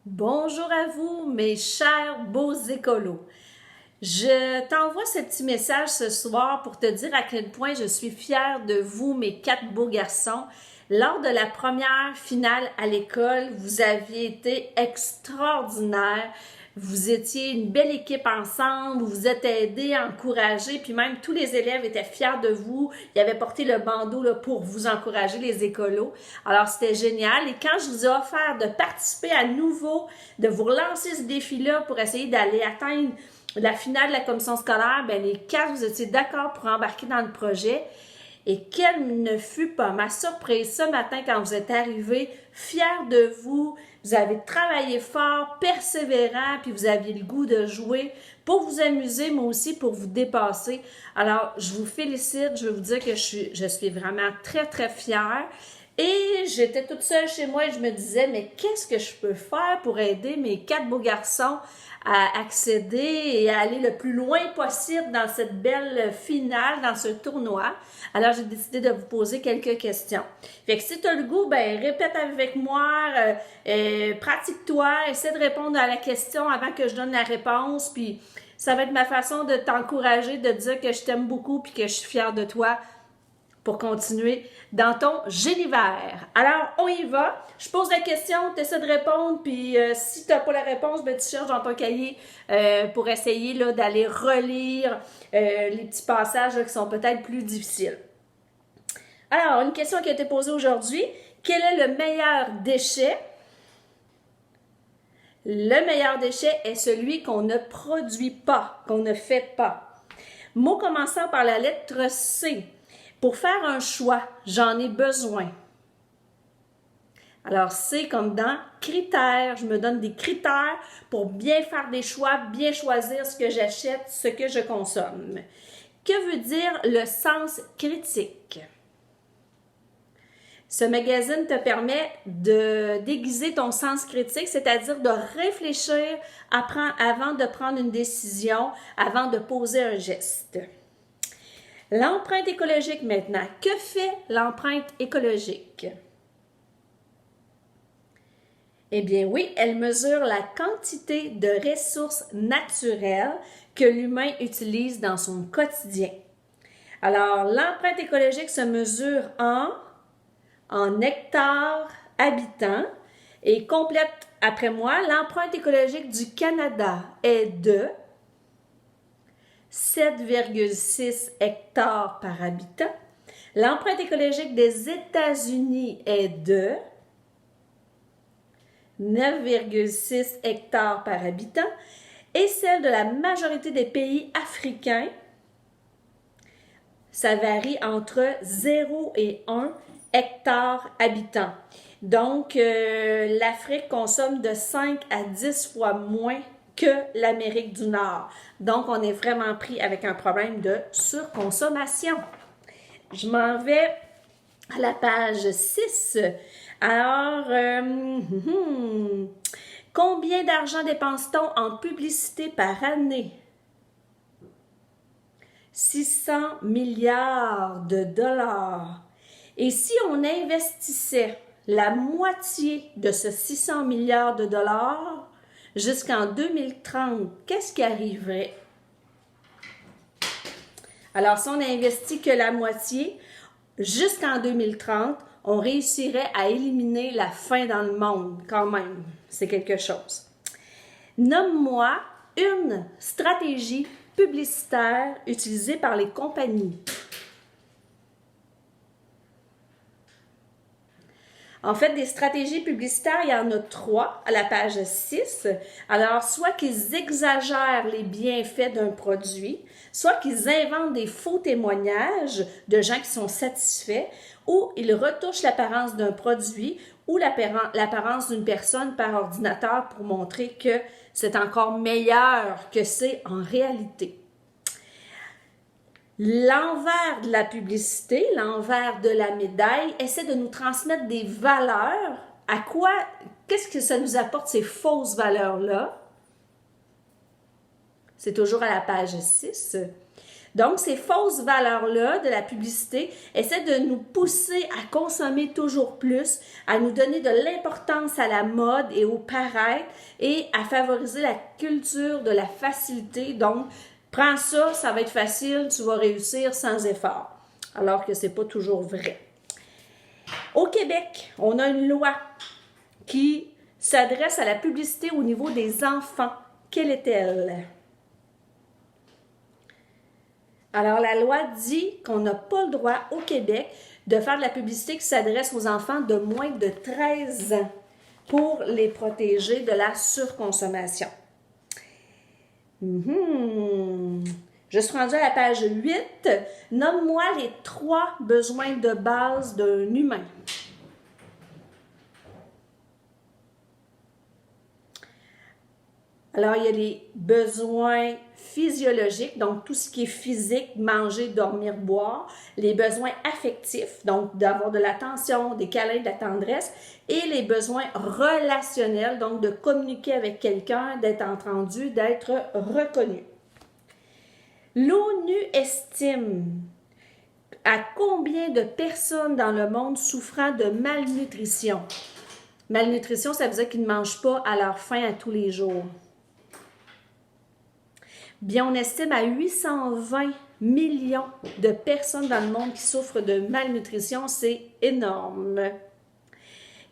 Bonjour à vous, mes chers beaux écolos. Je t'envoie ce petit message ce soir pour te dire à quel point je suis fière de vous, mes quatre beaux garçons. Lors de la première finale à l'école, vous aviez été extraordinaires. Vous étiez une belle équipe ensemble, vous vous êtes aidés, encouragés, puis même tous les élèves étaient fiers de vous. Ils avaient porté le bandeau là, pour vous encourager, les écolos. Alors, c'était génial. Et quand je vous ai offert de participer à nouveau, de vous relancer ce défi-là pour essayer d'aller atteindre la finale de la commission scolaire, ben les quatre, vous étiez d'accord pour embarquer dans le projet. Et quelle ne fut pas ma surprise ce matin quand vous êtes arrivés, fiers de vous, vous avez travaillé fort, persévérant, puis vous aviez le goût de jouer pour vous amuser, mais aussi pour vous dépasser. Alors, je vous félicite, je veux vous dire que je suis vraiment très, très fière. Et j'étais toute seule chez moi et je me disais, mais qu'est-ce que je peux faire pour aider mes quatre beaux garçons à accéder et à aller le plus loin possible dans cette belle finale, dans ce tournoi? Alors, j'ai décidé de vous poser quelques questions. Fait que si tu as le goût, ben répète avec moi, pratique-toi, essaie de répondre à la question avant que je donne la réponse, puis ça va être ma façon de t'encourager, de te dire que je t'aime beaucoup puis que je suis fière de toi pour continuer dans ton Génivert. Alors, on y va. Je pose la question, tu essaies de répondre, puis si tu n'as pas la réponse, ben, tu cherches dans ton cahier pour essayer là, d'aller relire les petits passages là, qui sont peut-être plus difficiles. Alors, une question qui a été posée aujourd'hui. Quel est le meilleur déchet? Le meilleur déchet est celui qu'on ne produit pas, qu'on ne fait pas. Mot commençant par la lettre C. Pour faire un choix, j'en ai besoin. Alors, c'est comme dans critères. Je me donne des critères pour bien faire des choix, bien choisir ce que j'achète, ce que je consomme. Que veut dire le sens critique? Ce magazine te permet de déguiser ton sens critique, c'est-à-dire de réfléchir avant de prendre une décision, avant de poser un geste. L'empreinte écologique maintenant. Que fait l'empreinte écologique? Eh bien oui, elle mesure la quantité de ressources naturelles que l'humain utilise dans son quotidien. Alors, l'empreinte écologique se mesure en hectares habitants et complète après moi. L'empreinte écologique du Canada est de 7,6 hectares par habitant. L'empreinte écologique des États-Unis est de 9,6 hectares par habitant et celle de la majorité des pays africains, ça varie entre 0 et 1 hectare habitant. Donc, l'Afrique consomme de 5 à 10 fois moins que l'Amérique du Nord. Donc, on est vraiment pris avec un problème de surconsommation. Je m'en vais à la page 6. Alors, combien d'argent dépense-t-on en publicité par année? 600 milliards de dollars. Et si on investissait la moitié de ce 600 milliards de dollars jusqu'en 2030, qu'est-ce qui arriverait? Alors, si on n'investit que la moitié, jusqu'en 2030, on réussirait à éliminer la faim dans le monde, quand même. C'est quelque chose. Nomme-moi une stratégie publicitaire utilisée par les compagnies. En fait, des stratégies publicitaires, il y en a 3 à la page 6. Alors, soit qu'ils exagèrent les bienfaits d'un produit, soit qu'ils inventent des faux témoignages de gens qui sont satisfaits, ou ils retouchent l'apparence d'un produit ou l'apparence d'une personne par ordinateur pour montrer que c'est encore meilleur que c'est en réalité. L'envers de la publicité, l'envers de la médaille, essaie de nous transmettre des valeurs. Qu'est-ce que ça nous apporte, ces fausses valeurs-là? C'est toujours à la page 6. Donc, ces fausses valeurs-là de la publicité essaient de nous pousser à consommer toujours plus, à nous donner de l'importance à la mode et au paraître et à favoriser la culture de la facilité. Donc, prends ça, ça va être facile, tu vas réussir sans effort. Alors que c'est pas toujours vrai. Au Québec, on a une loi qui s'adresse à la publicité au niveau des enfants. Quelle est-elle? Alors, la loi dit qu'on n'a pas le droit au Québec de faire de la publicité qui s'adresse aux enfants de moins de 13 ans pour les protéger de la surconsommation. Je suis rendue à la page 8. Nomme-moi les 3 besoins de base d'un humain. Alors, il y a les besoins physiologiques, donc tout ce qui est physique, manger, dormir, boire. Les besoins affectifs, donc d'avoir de l'attention, des câlins, de la tendresse. Et les besoins relationnels, donc de communiquer avec quelqu'un, d'être entendu, d'être reconnu. L'ONU estime à combien de personnes dans le monde souffrant de malnutrition? Malnutrition, ça veut dire qu'ils ne mangent pas à leur faim à tous les jours. Bien, on estime à 820 millions de personnes dans le monde qui souffrent de malnutrition. C'est énorme.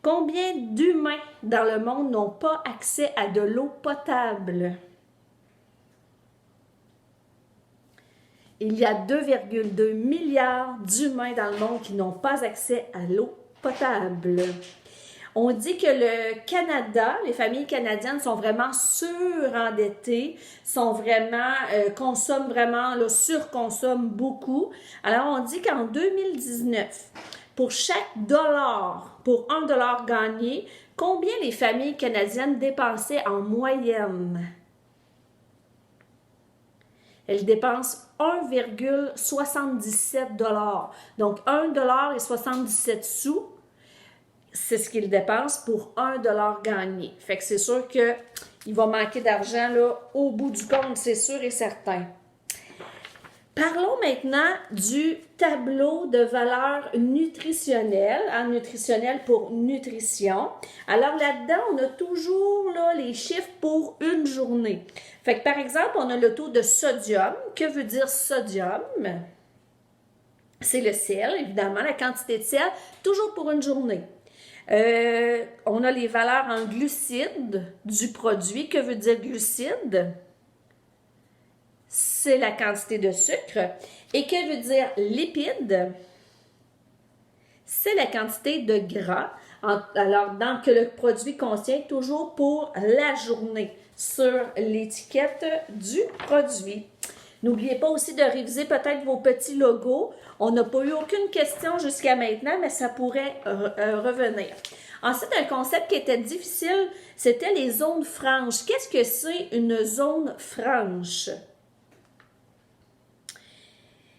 Combien d'humains dans le monde n'ont pas accès à de l'eau potable? Il y a 2,2 milliards d'humains dans le monde qui n'ont pas accès à l'eau potable. On dit que le Canada, les familles canadiennes sont vraiment surendettées, consomment vraiment, surconsomment beaucoup. Alors, on dit qu'en 2019, pour chaque dollar, pour $1 gagné, combien les familles canadiennes dépensaient en moyenne? Elles dépensent 1,77 $. Donc, 1,77 $, c'est ce qu'ils dépensent pour $1 gagné. Fait que c'est sûr qu'il va manquer d'argent là au bout du compte, c'est sûr et certain. Parlons maintenant du tableau de valeur nutritionnelle, nutritionnel pour nutrition. Alors là-dedans, on a toujours là, les chiffres pour une journée. Fait que par exemple, on a le taux de sodium. Que veut dire sodium? C'est le sel, évidemment, la quantité de sel, toujours pour une journée. On a les valeurs en glucides du produit. Que veut dire glucides? C'est la quantité de sucre. Et que veut dire lipides? C'est la quantité de gras. Alors, que le produit contient toujours pour la journée sur l'étiquette du produit. N'oubliez pas aussi de réviser peut-être vos petits logos. On n'a pas eu aucune question jusqu'à maintenant, mais ça pourrait revenir. Ensuite, un concept qui était difficile, c'était les zones franches. Qu'est-ce que c'est une zone franche?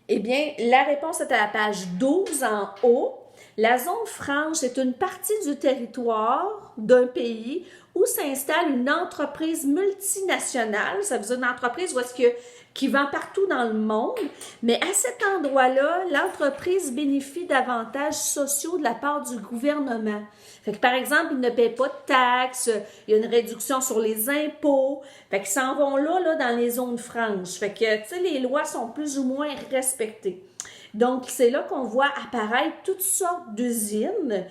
Eh bien, la réponse est à la page 12 en haut. La zone franche est une partie du territoire d'un pays où s'installe une entreprise multinationale. Ça veut dire une entreprise qui vend partout dans le monde. Mais à cet endroit-là, l'entreprise bénéficie d'avantages sociaux de la part du gouvernement. Fait que, par exemple, ils ne paient pas de taxes, il y a une réduction sur les impôts. Fait qu'ils s'en vont là, dans les zones franches. Fait que, tu sais, les lois sont plus ou moins respectées. Donc, c'est là qu'on voit apparaître toutes sortes d'usines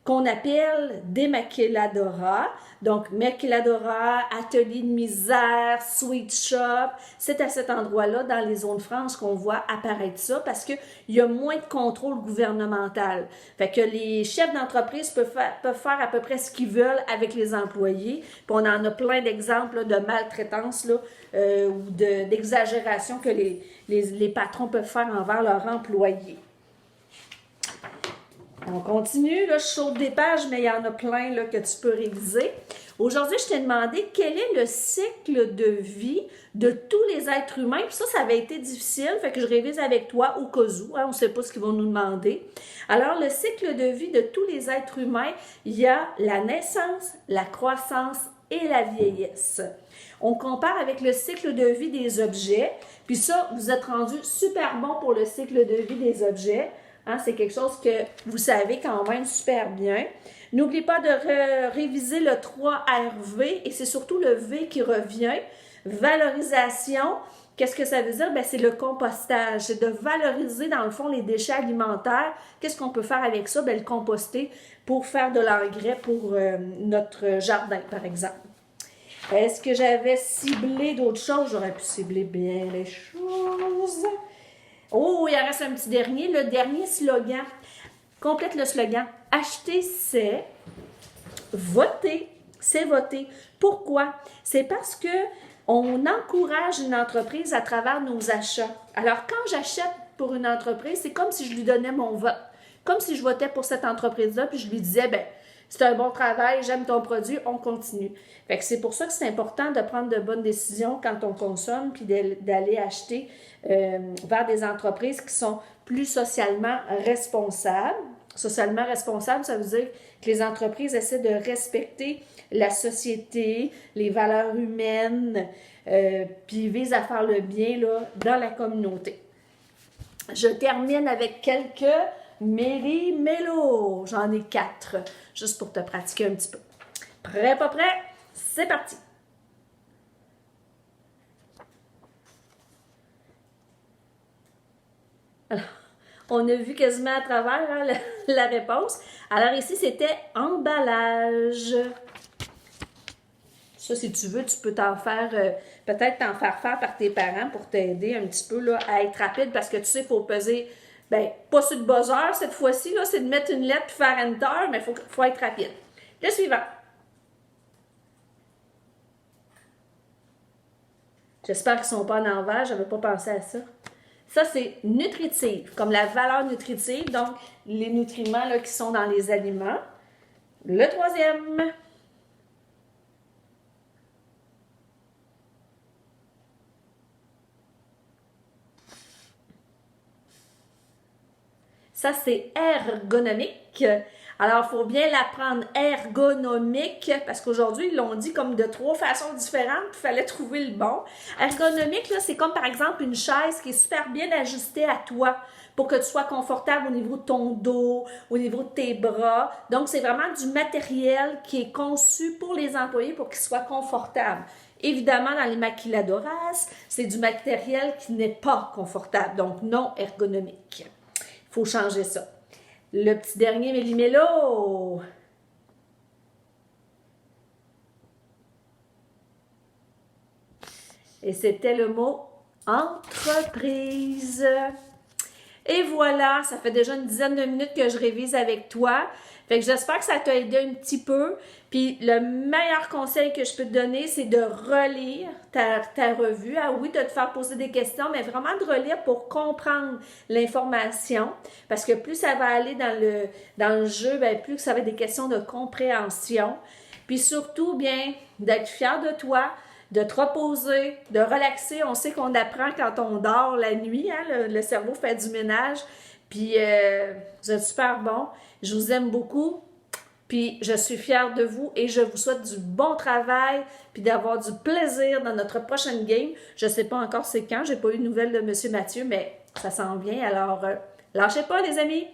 qu'on appelle des maquiladoras. Donc, maquiladora, atelier de misère, sweet shop. C'est à cet endroit-là, dans les zones franches, qu'on voit apparaître ça parce qu'il y a moins de contrôle gouvernemental. Fait que les chefs d'entreprise peuvent faire à peu près ce qu'ils veulent avec les employés. Puis on en a plein d'exemples là, de maltraitance là, ou d'exagération que les patrons peuvent faire envers leurs employés. On continue, là, je saute des pages, mais il y en a plein là, que tu peux réviser. Aujourd'hui, je t'ai demandé quel est le cycle de vie de tous les êtres humains. Puis ça avait été difficile, fait que je révise avec toi au cas où. Hein, on ne sait pas ce qu'ils vont nous demander. Alors, le cycle de vie de tous les êtres humains, il y a la naissance, la croissance et la vieillesse. On compare avec le cycle de vie des objets, puis ça, vous êtes rendu super bon pour le cycle de vie des objets. Hein, c'est quelque chose que vous savez quand même super bien. N'oubliez pas de réviser le 3RV et c'est surtout le V qui revient. Valorisation, qu'est-ce que ça veut dire? Ben, c'est le compostage. C'est de valoriser, dans le fond, les déchets alimentaires. Qu'est-ce qu'on peut faire avec ça? Ben, le composter pour faire de l'engrais pour notre jardin, par exemple. Est-ce que j'avais ciblé d'autres choses? J'aurais pu cibler bien les choses. Oh, il en reste un petit dernier. Le dernier slogan. Complète le slogan. Acheter, c'est voter. C'est voter. Pourquoi? C'est parce que on encourage une entreprise à travers nos achats. Alors, quand j'achète pour une entreprise, c'est comme si je lui donnais mon vote. Comme si je votais pour cette entreprise-là, puis je lui disais, ben, c'est un bon travail, j'aime ton produit, on continue. Fait que c'est pour ça que c'est important de prendre de bonnes décisions quand on consomme, puis d'aller acheter vers des entreprises qui sont plus socialement responsables. Socialement responsable, ça veut dire que les entreprises essaient de respecter la société, les valeurs humaines, puis visent à faire le bien là, dans la communauté. Je termine avec quelques méli-mélos. J'en ai 4, juste pour te pratiquer un petit peu. Prêt, pas prêt? C'est parti! Alors, on a vu quasiment à travers hein, la réponse. Alors ici, c'était emballage. Ça, si tu veux, tu peux t'en faire, peut-être t'en faire par tes parents pour t'aider un petit peu là, à être rapide parce que tu sais, il faut peser, ben, pas sur le buzzer cette fois-ci, c'est de mettre une lettre puis faire Enter, mais il faut être rapide. Le suivant. J'espère qu'ils ne sont pas en envers, je n'avais pas pensé à ça. Ça, c'est nutritive, comme la valeur nutritive, donc les nutriments là, qui sont dans les aliments. Le troisième. Ça, c'est ergonomique. Alors, il faut bien l'apprendre ergonomique parce qu'aujourd'hui, ils l'ont dit comme de 3 façons différentes, il fallait trouver le bon. Ergonomique, là, c'est comme par exemple une chaise qui est super bien ajustée à toi pour que tu sois confortable au niveau de ton dos, au niveau de tes bras. Donc, c'est vraiment du matériel qui est conçu pour les employés pour qu'ils soient confortables. Évidemment, dans les maquiladoras, c'est du matériel qui n'est pas confortable, donc non ergonomique. Il faut changer ça. Le petit dernier méli-mélo. Et c'était le mot entreprise. Et voilà, ça fait déjà une dizaine de minutes que je révise avec toi. Fait que j'espère que ça t'a aidé un petit peu. Puis le meilleur conseil que je peux te donner, c'est de relire ta revue. Ah oui, de te faire poser des questions, mais vraiment de relire pour comprendre l'information. Parce que plus ça va aller dans le jeu, bien, plus ça va être des questions de compréhension. Puis surtout, bien, d'être fier de toi, de te reposer, de relaxer. On sait qu'on apprend quand on dort la nuit, hein? Le cerveau fait du ménage. Puis, vous êtes super bon. Je vous aime beaucoup. Puis, je suis fière de vous et je vous souhaite du bon travail puis d'avoir du plaisir dans notre prochaine game. Je ne sais pas encore c'est quand. Je n'ai pas eu de nouvelles de M. Mathieu, mais ça s'en vient. Alors, lâchez pas, les amis!